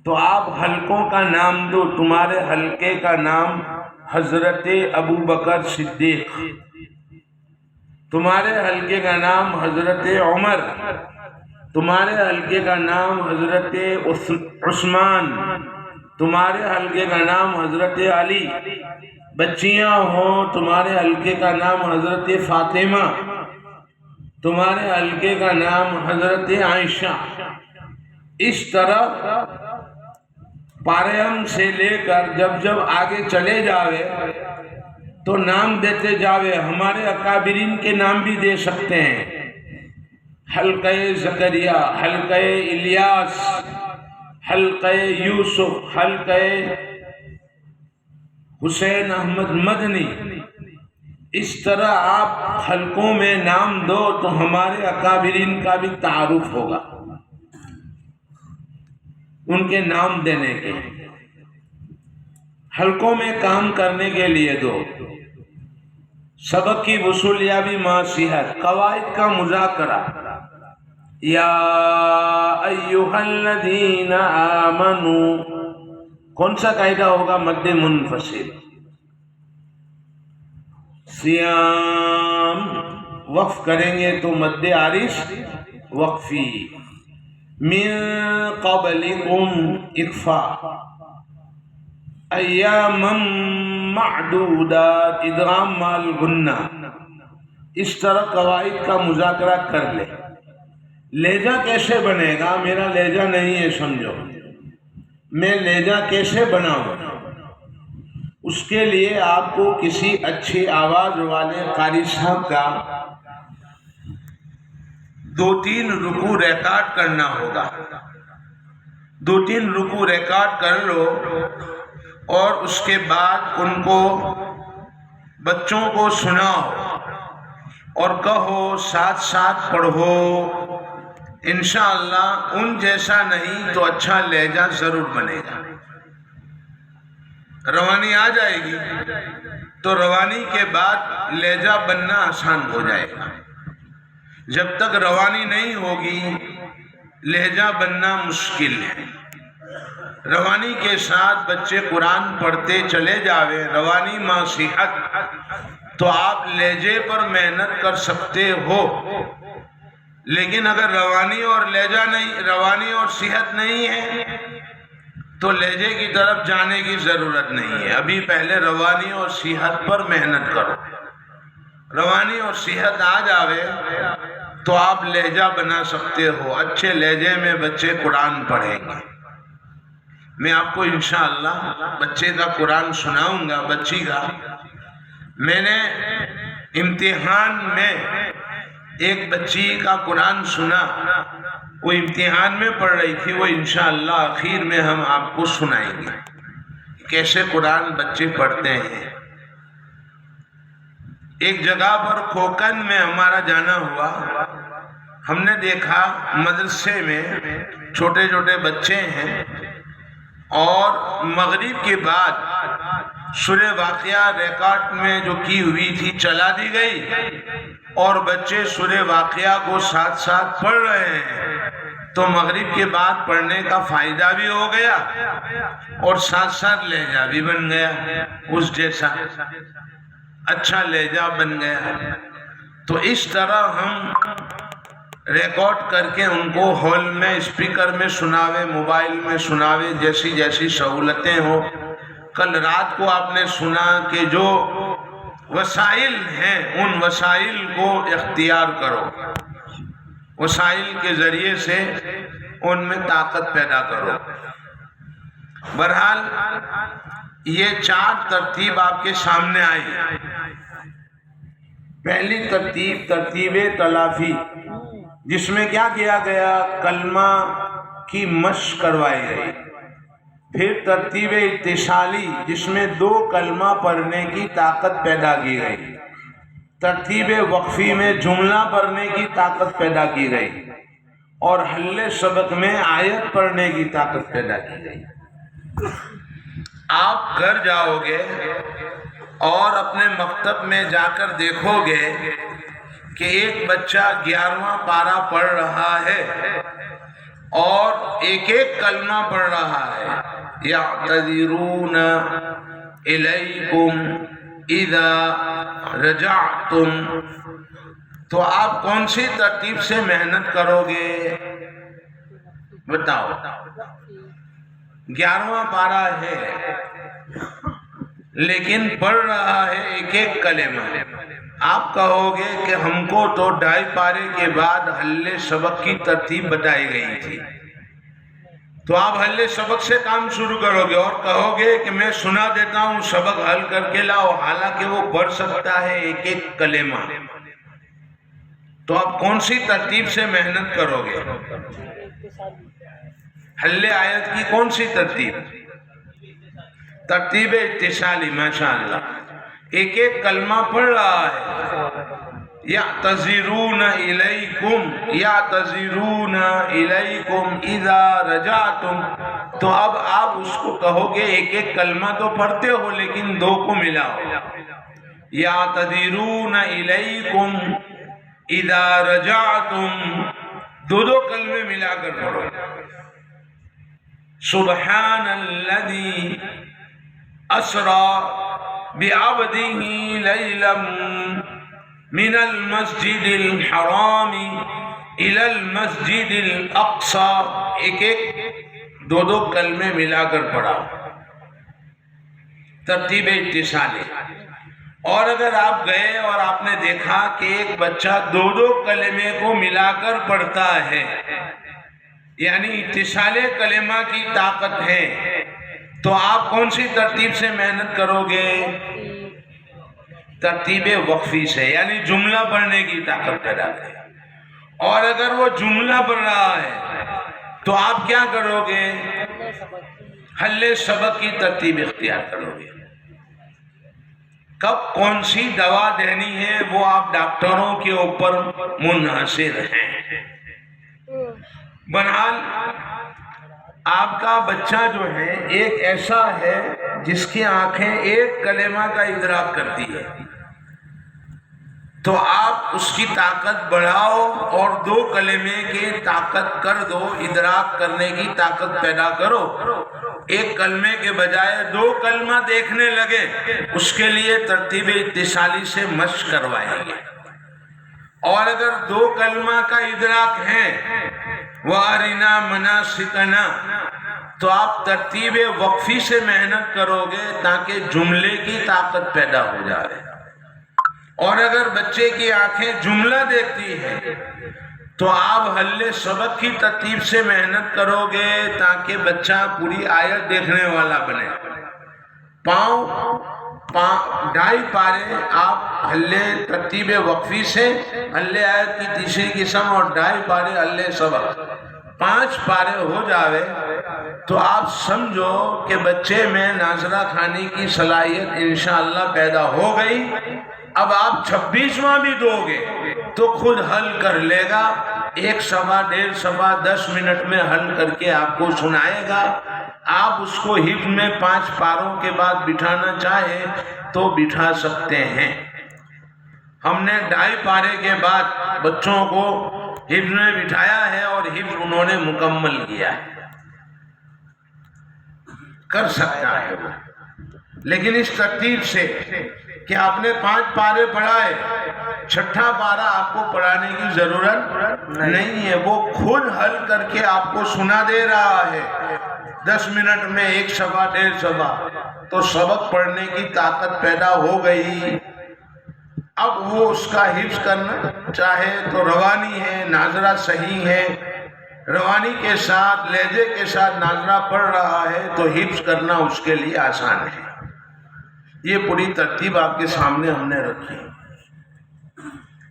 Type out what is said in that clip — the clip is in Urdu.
تو آپ حلقوں کا نام دو. تمہارے حلقے کا نام حضرت ابو بکر صدیق، تمہارے حلقے کا نام حضرت عمر، تمہارے حلقے کا نام حضرت عثمان، تمہارے حلقے کا نام حضرت علی. بچیاں ہوں تمہارے حلقے کا نام حضرت فاطمہ، تمہارے حلقے کا نام حضرت عائشہ. اس طرح پاریم سے لے کر جب آگے چلے جاوے تو نام دیتے جاوے. ہمارے اکابرین کے نام بھی دے سکتے ہیں، حلقہ زکریا، حلقہ الیاس، حلقہ یوسف، حلقہ حسین احمد مدنی. اس طرح آپ حلقوں میں نام دو تو ہمارے اکابرین کا بھی تعارف ہوگا ان کے نام دینے کے. حلقوں میں کام کرنے کے لیے دو. سبق کی وصولیابی مع صحت، قواعد کا مذاکرہ. یا ایھا الذین آمنوا، کون سا قاعدہ ہوگا؟ مد منفصل. سیام وقف کریں گے تو مد عارض وقفی. من قبلکم اکفا. ایاما معدودات ادغام مال غنہ. اس طرح قواعد کا مذاکرہ کر لے. لہجہ کیسے بنے گا؟ میرا لہجہ نہیں ہے سمجھو، میں لہجہ کیسے بناؤں؟ اس کے لیے آپ کو کسی اچھی آواز والے قاری صاحب کا 2-3 رکوع ریکارڈ کرنا ہوگا. 2-3 رکوع ریکارڈ کر لو اور اس کے بعد ان کو بچوں کو سناؤ اور کہو ساتھ ساتھ پڑھو. انشاءاللہ ان جیسا نہیں تو اچھا لہجہ ضرور بنے گا. روانی آ جائے گی تو روانی کے بعد لہجہ بننا آسان ہو جائے گا. جب تک روانی نہیں ہوگی لہجہ بننا مشکل ہے. روانی کے ساتھ بچے قرآن پڑھتے چلے جاوے، روانی مع صحت، تو آپ لہجے پر محنت کر سکتے ہو. لیکن اگر روانی اور لہجہ نہیں، روانی اور صحت نہیں ہے تو لہجے کی طرف جانے کی ضرورت نہیں ہے. ابھی پہلے روانی اور صحت پر محنت کرو. روانی اور صحت آ جاوے تو آپ لہجہ بنا سکتے ہو. اچھے لہجے میں بچے قرآن پڑھیں گے. میں آپ کو انشاءاللہ بچے کا قرآن سناؤں گا، بچی کا. میں نے امتحان میں ایک بچی کا قرآن سنا، وہ امتحان میں پڑھ رہی تھی. وہ انشاءاللہ آخر میں ہم آپ کو سنائیں گے کیسے قرآن بچے پڑھتے ہیں. ایک جگہ پر کھوکن میں ہمارا جانا ہوا. ہم نے دیکھا مدرسے میں چھوٹے چھوٹے بچے ہیں اور مغرب کے بعد سورہ واقعہ ریکارڈ میں جو کی ہوئی تھی چلا دی گئی اور بچے سورہ واقعہ کو ساتھ ساتھ پڑھ رہے ہیں. تو مغرب کے بعد پڑھنے کا فائدہ بھی ہو گیا اور ساتھ ساتھ لہجہ بھی بن گیا اس جیسا، اچھا لہجہ بن گیا. تو اس طرح ہم ریکارڈ کر کے ان کو ہال میں اسپیکر میں سناوے، موبائل میں سناوے، جیسی جیسی سہولتیں ہو. کل رات کو آپ نے سنا کہ جو وسائل ہیں ان وسائل کو اختیار کرو، وسائل کے ذریعے سے ان میں طاقت پیدا کرو. بہرحال یہ 4 ترتیب آپ کے سامنے آئی. پہلی ترتیب ترتیب تلافی، جس میں کیا کیا گیا؟ کلمہ کی مشق کروائی گئی. پھر ترتیب اتصالی، جس میں 2 کلمہ پڑھنے کی طاقت پیدا کی گئی. ترتیب وقفی میں جملہ پڑھنے کی طاقت پیدا کی گئی اور حل سبق میں آیت پڑھنے کی طاقت پیدا کی گئی. آپ گھر جاؤ گے اور اپنے مکتب میں جا کر دیکھو گے کہ ایک بچہ 11واں پارہ پڑھ رہا ہے اور ایک ایک کلمہ پڑھ رہا ہے. یعتذرون الیکم اذا رجعتم. تو آپ کون سی ترتیب سے محنت کرو گے بتاؤ؟ 11واں پارہ ہے لیکن پڑھ رہا ہے ایک ایک کلمہ. آپ کہو گے کہ ہم کو تو 2.5 پارے کے بعد حل سبق کی ترتیب بتائی گئی تھی، تو آپ حل سبق سے کام شروع کرو گے اور کہو گے کہ میں سنا دیتا ہوں، سبق حل کر کے لاؤ، حالانکہ وہ پڑھ سکتا ہے ایک ایک کلمہ. تو آپ کون سی ترتیب سے محنت کرو گے؟ حل آیت کی کون سی ترتیب؟ ترتیب اتصالی. ماشاءاللہ. ایک ایک کلمہ پڑھ رہا ہے. یعتذرون الیکم، یعتذرون الیکم اذا رجعتم. تو اب آپ اس کو کہو گے ایک ایک کلمہ تو پڑھتے ہو لیکن 2 کو ملاؤ. یعتذرون الیکم اذا رجعتم، 2 کلمے ملا کر پڑھو. سبحان الذی اسری بعبده لیلا من المسجد الحرام الى المسجد الاقصى. ایک ایک 2 کلمے ملا کر پڑھا. ترتیب اتصالی. اور اگر آپ گئے اور آپ نے دیکھا کہ ایک بچہ 2 کلمے کو ملا کر پڑھتا ہے، یعنی اتصال کلمہ کی طاقت ہے، تو آپ کون سی ترتیب سے محنت کرو گے؟ ترتیب وقفی سے، یعنی جملہ پڑھنے کی طاقت پیدا کرے. اور اگر وہ جملہ پڑھ رہا ہے تو آپ کیا کرو گے؟ حل سبق کی ترتیب اختیار کرو گے. کب کون سی دوا دینی ہے وہ آپ ڈاکٹروں کے اوپر منحصر ہیں. بہرحال آپ کا بچہ جو ہے ایک ایسا ہے جس کی آنکھیں ایک کلمہ کا ادراک کرتی ہے، تو آپ اس کی طاقت بڑھاؤ اور 2 کلمے کی طاقت کر دو، ادراک کرنے کی طاقت پیدا کرو. ایک کلمے کے بجائے 2 کلمہ دیکھنے لگے. اس کے لیے ترتیب اتصالی سے مشق کروائیں گے. اور اگر 2 کلمہ کا ادراک ہے وَأَرِنَا مَنَاسِكَنَا، تو آپ ترتیب وقفی سے محنت کرو گے تاکہ جملے کی طاقت پیدا ہو جائے. اور اگر بچے کی آنکھیں جملہ دیکھتی ہے تو آپ حل سبق کی ترتیب سے محنت کرو گے تاکہ بچہ پوری آیت دیکھنے والا بنے. 2.5 پارے آپ حل ترتیب وقفی سے، حل آیت کی تیسری قسم، اور 2.5 پارے حل سبق، 5 پارے ہو جاوے تو آپ سمجھو کہ بچے میں ناظرہ خوانی کی صلاحیت انشاءاللہ پیدا ہو گئی. اب آپ 26واں بھی دو گے تو خود حل کر لے گا. 1 صفحہ 1.5 صفحہ 10 منٹ میں حل کر کے آپ کو سنائے گا. آپ اس کو حفظ میں 5 پاروں کے بعد بٹھانا چاہے تو بٹھا سکتے ہیں. ہم نے 2.5 پارے کے بعد بچوں کو حفظ میں بٹھایا ہے اور حفظ انہوں نے مکمل کیا ہے. کر سکتا ہے وہ، لیکن اس ترتیب سے کہ آپ نے 5 پارے پڑھائے، 6واں پارہ آپ کو پڑھانے کی ضرورت نہیں ہے. وہ خود حل کر کے آپ کو سنا دے رہا ہے 10 منٹ میں 1 صفحہ 1.5 صفحہ. تو سبق پڑھنے کی طاقت پیدا ہو گئی. اب وہ اس کا حفظ کرنا چاہے تو روانی ہے، ناظرہ صحیح ہے، روانی کے ساتھ لہجے کے ساتھ ناظرہ پڑھ رہا ہے تو حفظ کرنا اس کے لیے آسان ہے. یہ پوری ترتیب آپ کے سامنے ہم نے رکھی.